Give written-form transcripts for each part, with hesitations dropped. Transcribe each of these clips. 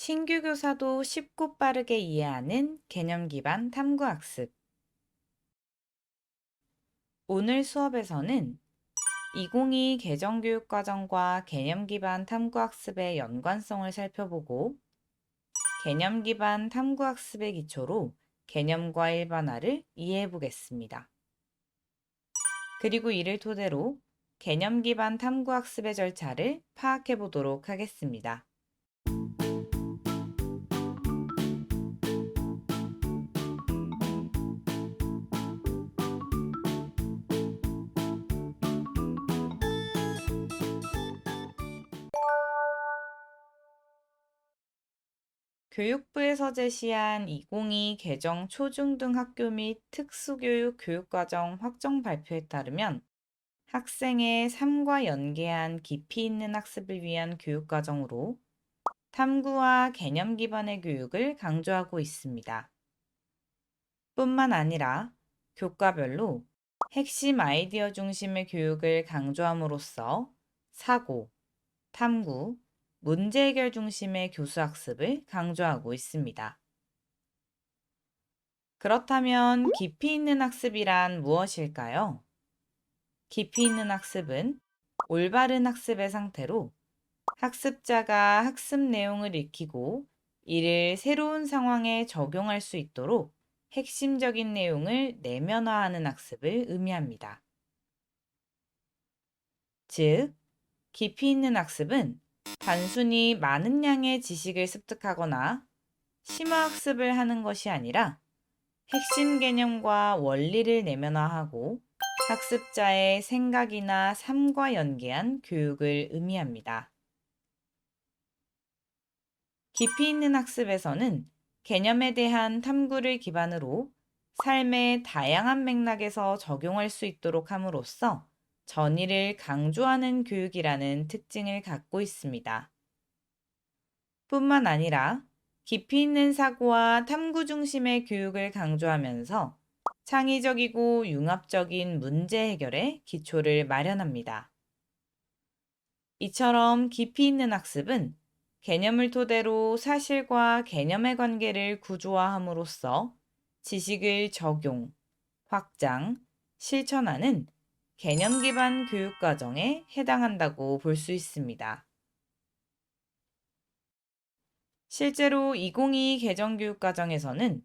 신규 교사도 쉽고 빠르게 이해하는 개념 기반 탐구학습. 오늘 수업에서는 2022 개정교육과정과 개념 기반 탐구학습의 연관성을 살펴보고 개념 기반 탐구학습의 기초로 개념과 일반화를 이해해 보겠습니다. 그리고 이를 토대로 개념 기반 탐구학습의 절차를 파악해 보도록 하겠습니다. 교육부에서 제시한 2022 개정 초중등학교 및 특수교육 교육과정 확정 발표에 따르면 학생의 삶과 연계한 깊이 있는 학습을 위한 교육과정으로 탐구와 개념 기반의 교육을 강조하고 있습니다. 뿐만 아니라 교과별로 핵심 아이디어 중심의 교육을 강조함으로써 사고, 탐구, 문제 해결 중심의 교수학습을 강조하고 있습니다. 그렇다면 깊이 있는 학습이란 무엇일까요? 깊이 있는 학습은 올바른 학습의 상태로 학습자가 학습 내용을 익히고 이를 새로운 상황에 적용할 수 있도록 핵심적인 내용을 내면화하는 학습을 의미합니다. 즉, 깊이 있는 학습은 단순히 많은 양의 지식을 습득하거나 심화학습을 하는 것이 아니라 핵심 개념과 원리를 내면화하고 학습자의 생각이나 삶과 연계한 교육을 의미합니다. 깊이 있는 학습에서는 개념에 대한 탐구를 기반으로 삶의 다양한 맥락에서 적용할 수 있도록 함으로써 전이를 강조하는 교육이라는 특징을 갖고 있습니다. 뿐만 아니라 깊이 있는 사고와 탐구 중심의 교육을 강조하면서 창의적이고 융합적인 문제 해결의 기초를 마련합니다. 이처럼 깊이 있는 학습은 개념을 토대로 사실과 개념의 관계를 구조화함으로써 지식을 적용, 확장, 실천하는 개념 기반 교육 과정에 해당한다고 볼 수 있습니다. 실제로 2022 개정 교육 과정에서는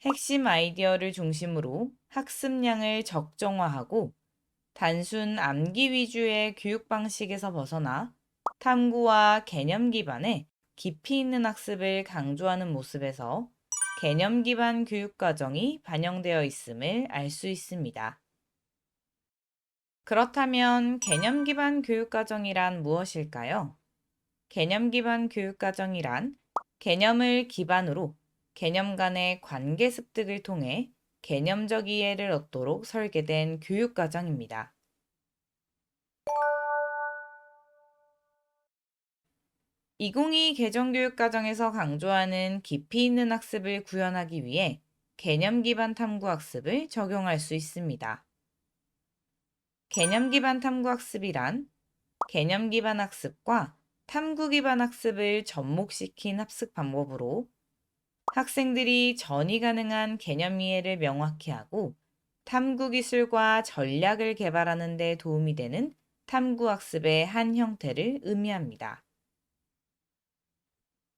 핵심 아이디어를 중심으로 학습량을 적정화하고 단순 암기 위주의 교육 방식에서 벗어나 탐구와 개념 기반의 깊이 있는 학습을 강조하는 모습에서 개념 기반 교육 과정이 반영되어 있음을 알 수 있습니다. 그렇다면 개념 기반 교육 과정이란 무엇일까요? 개념 기반 교육 과정이란 개념을 기반으로 개념 간의 관계 습득을 통해 개념적 이해를 얻도록 설계된 교육 과정입니다. 2022 개정교육과정에서 강조하는 깊이 있는 학습을 구현하기 위해 개념 기반 탐구 학습을 적용할 수 있습니다. 개념 기반 탐구 학습이란 개념 기반 학습과 탐구 기반 학습을 접목시킨 학습 방법으로 학생들이 전이 가능한 개념 이해를 명확히 하고 탐구 기술과 전략을 개발하는 데 도움이 되는 탐구 학습의 한 형태를 의미합니다.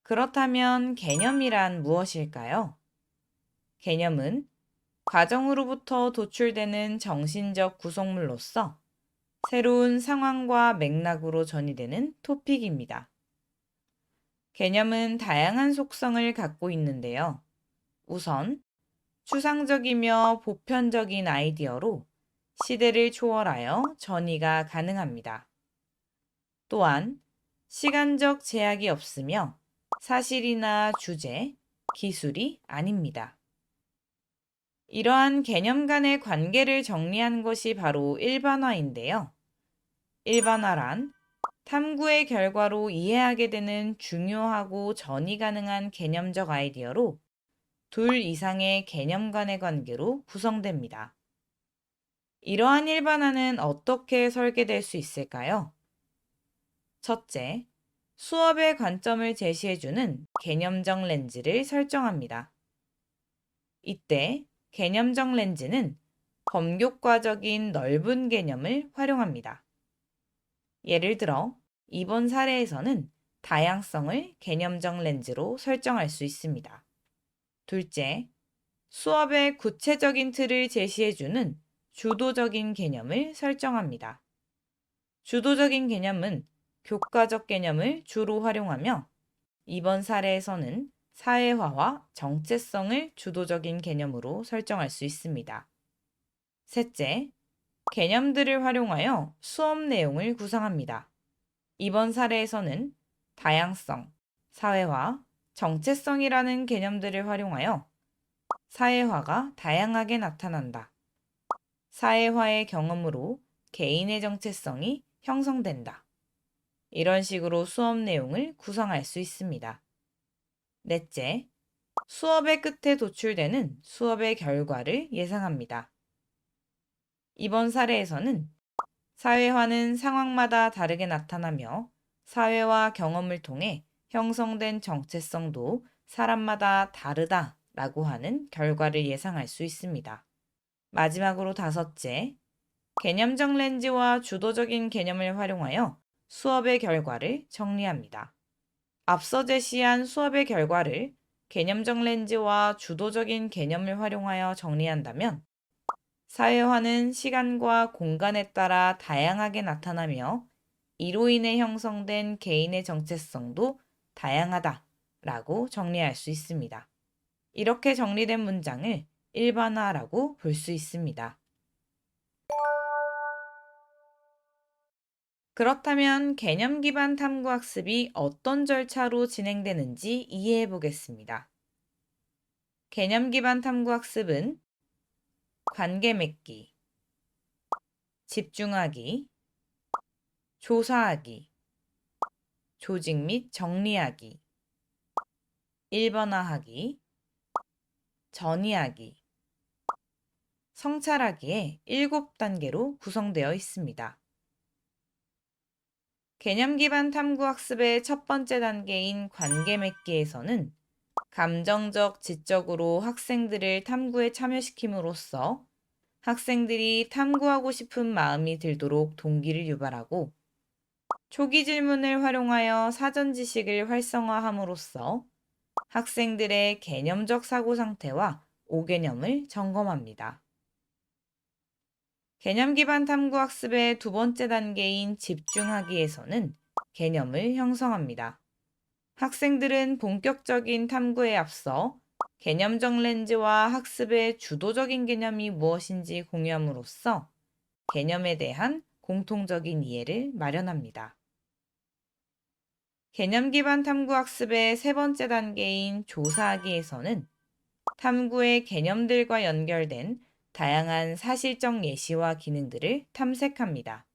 그렇다면 개념이란 무엇일까요? 개념은 과정으로부터 도출되는 정신적 구성물로서 새로운 상황과 맥락으로 전이되는 토픽입니다. 개념은 다양한 속성을 갖고 있는데요. 우선 추상적이며 보편적인 아이디어로 시대를 초월하여 전이가 가능합니다. 또한 시간적 제약이 없으며 사실이나 주제, 기술이 아닙니다. 이러한 개념 간의 관계를 정리한 것이 바로 일반화인데요. 일반화란 탐구의 결과로 이해하게 되는 중요하고 전이 가능한 개념적 아이디어로 둘 이상의 개념 간의 관계로 구성됩니다. 이러한 일반화는 어떻게 설계될 수 있을까요? 첫째, 수업의 관점을 제시해주는 개념적 렌즈를 설정합니다. 이때 개념적 렌즈는 범교과적인 넓은 개념을 활용합니다. 예를 들어 이번 사례에서는 다양성을 개념적 렌즈로 설정할 수 있습니다. 둘째, 수업의 구체적인 틀을 제시해주는 주도적인 개념을 설정합니다. 주도적인 개념은 교과적 개념을 주로 활용하며 이번 사례에서는 사회화와 정체성을 주도적인 개념으로 설정할 수 있습니다. 셋째, 개념들을 활용하여 수업 내용을 구성합니다. 이번 사례에서는 다양성, 사회화, 정체성이라는 개념들을 활용하여 사회화가 다양하게 나타난다. 사회화의 경험으로 개인의 정체성이 형성된다. 이런 식으로 수업 내용을 구성할 수 있습니다. 넷째, 수업의 끝에 도출되는 수업의 결과를 예상합니다. 이번 사례에서는 사회화는 상황마다 다르게 나타나며 사회와 경험을 통해 형성된 정체성도 사람마다 다르다라고 하는 결과를 예상할 수 있습니다. 마지막으로 다섯째, 개념적 렌즈와 주도적인 개념을 활용하여 수업의 결과를 정리합니다. 앞서 제시한 수업의 결과를 개념적 렌즈와 주도적인 개념을 활용하여 정리한다면 사회화는 시간과 공간에 따라 다양하게 나타나며 이로 인해 형성된 개인의 정체성도 다양하다라고 정리할 수 있습니다. 이렇게 정리된 문장을 일반화라고 볼 수 있습니다. 그렇다면 개념 기반 탐구 학습이 어떤 절차로 진행되는지 이해해 보겠습니다. 개념 기반 탐구 학습은 관계 맺기, 집중하기, 조사하기, 조직 및 정리하기, 일반화하기, 전이하기, 성찰하기의 7단계로 구성되어 있습니다. 개념 기반 탐구 학습의 첫 번째 단계인 관계 맺기에서는 감정적, 지적으로 학생들을 탐구에 참여시킴으로써 학생들이 탐구하고 싶은 마음이 들도록 동기를 유발하고 초기 질문을 활용하여 사전 지식을 활성화함으로써 학생들의 개념적 사고 상태와 오개념을 점검합니다. 개념 기반 탐구 학습의 두 번째 단계인 집중하기에서는 개념을 형성합니다. 학생들은 본격적인 탐구에 앞서 개념적 렌즈와 학습의 주도적인 개념이 무엇인지 공유함으로써 개념에 대한 공통적인 이해를 마련합니다. 개념 기반 탐구 학습의 세 번째 단계인 조사하기에서는 탐구의 개념들과 연결된 다양한 사실적 예시와 기능들을 탐색합니다.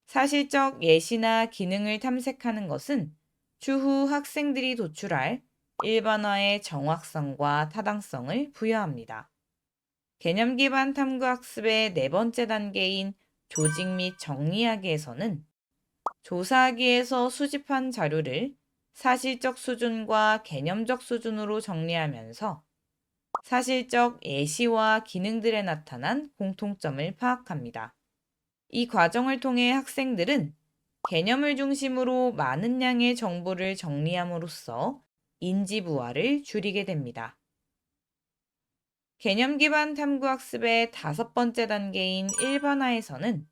사실적 예시나 기능을 탐색하는 것은 추후 학생들이 도출할 일반화의 정확성과 타당성을 부여합니다. 개념 기반 탐구 학습의 네 번째 단계인 조직 및 정리하기에서는 조사하기에서 수집한 자료를 사실적 수준과 개념적 수준으로 정리하면서 사실적 예시와 기능들에 나타난 공통점을 파악합니다. 이 과정을 통해 학생들은 개념을 중심으로 많은 양의 정보를 정리함으로써 인지 부하를 줄이게 됩니다. 개념 기반 탐구 학습의 다섯 번째 단계인 일반화에서는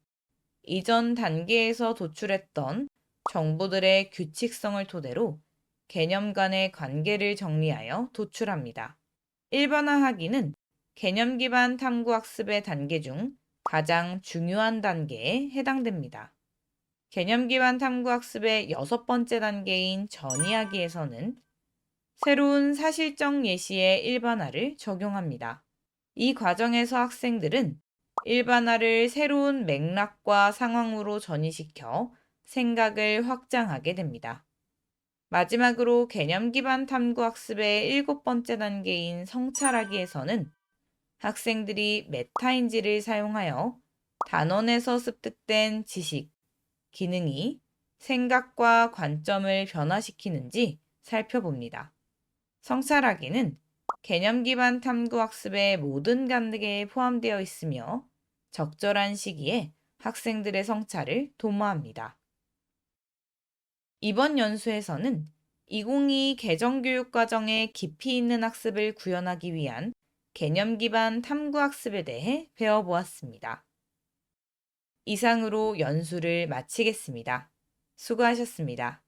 이전 단계에서 도출했던 정보들의 규칙성을 토대로 개념 간의 관계를 정리하여 도출합니다. 일반화하기는 개념 기반 탐구 학습의 단계 중 가장 중요한 단계에 해당됩니다. 개념 기반 탐구 학습의 여섯 번째 단계인 전이하기에서는 새로운 사실적 예시의 일반화를 적용합니다. 이 과정에서 학생들은 일반화를 새로운 맥락과 상황으로 전이시켜 생각을 확장하게 됩니다. 마지막으로 개념 기반 탐구 학습의 일곱 번째 단계인 성찰하기에서는 학생들이 메타인지를 사용하여 단원에서 습득된 지식, 기능이 생각과 관점을 변화시키는지 살펴봅니다. 성찰하기는 개념 기반 탐구 학습의 모든 단계에 포함되어 있으며 적절한 시기에 학생들의 성찰을 도모합니다. 이번 연수에서는 2022 개정교육과정의 깊이 있는 학습을 구현하기 위한 개념 기반 탐구 학습에 대해 배워보았습니다. 이상으로 연수를 마치겠습니다. 수고하셨습니다.